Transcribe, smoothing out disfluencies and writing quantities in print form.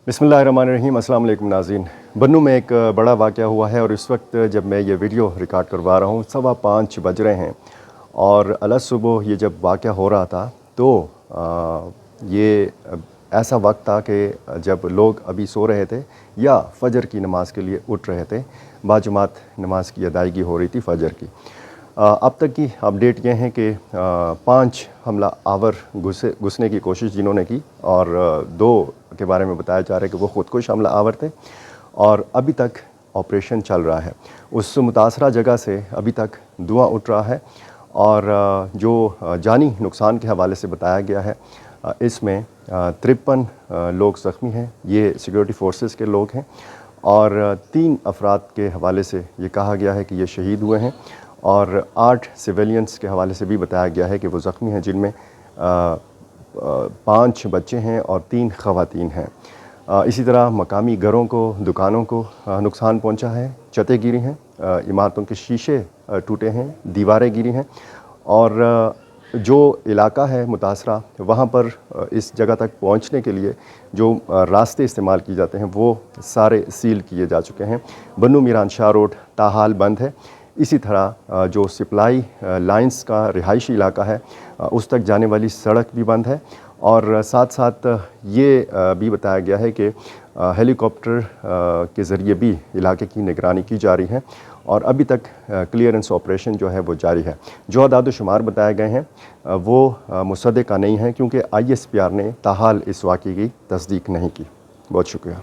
बिस्मिल्लाहिर्रहमानिर्रहीम। अस्सलाम वालेकुम नाज़रीन। बन्नू में एक बड़ा वाक़या हुआ है और इस वक्त जब मैं ये वीडियो रिकॉर्ड करवा रहा हूँ 5:15 बज रहे हैं और अलसुबह ये जब वाक़या हो रहा था तो ये ऐसा वक्त था कि जब लोग अभी सो रहे थे या फ़जर की नमाज़ के लिए उठ रहे थे। बाजुमात नमाज की अदायगी हो रही थी फ़जर की। अब तक की अपडेट ये है कि 5 हमला आवर घुसने की कोशिश जिन्होंने की और 2 के बारे में बताया जा रहा है कि वो ख़ुदकुश हमला आवर थे और अभी तक ऑपरेशन चल रहा है। उस मुतासरा जगह से अभी तक धुआं उठ रहा है और जो जानी नुकसान के हवाले से बताया गया है इसमें 53 लोग ज़ख्मी हैं। ये सिक्योरिटी फोर्सेस के लोग हैं और 3 अफराद के हवाले से ये कहा गया है कि ये शहीद हुए हैं और 8 सिविलियंस के हवाले से भी बताया गया है कि वो ज़ख्मी हैं, जिनमें 5 बच्चे हैं और 3 ख़वातीन हैं। इसी तरह मकामी घरों को, दुकानों को नुकसान पहुंचा है, छतें गिरी हैं, इमारतों के शीशे टूटे हैं, दीवारें गिरी हैं और जो इलाका है मुतासरा वहाँ पर इस जगह तक पहुँचने के लिए जो रास्ते इस्तेमाल किए जाते हैं वो सारे सील किए जा चुके हैं। बन्नू मीरान शाह रोड ताहाल बंद है। इसी तरह जो सप्लाई लाइंस का रिहायशी इलाका है उस तक जाने वाली सड़क भी बंद है और साथ साथ ये भी बताया गया है कि हेलीकॉप्टर के ज़रिए भी इलाके की निगरानी की जा रही है और अभी तक क्लियरेंस ऑपरेशन जो है वो जारी है। जो अदाद शुमार बताए गए हैं वो मुसद्दक़ा नहीं है क्योंकि ISPR ने ताहाल इस वाक़ये की तस्दीक नहीं की। बहुत शुक्रिया।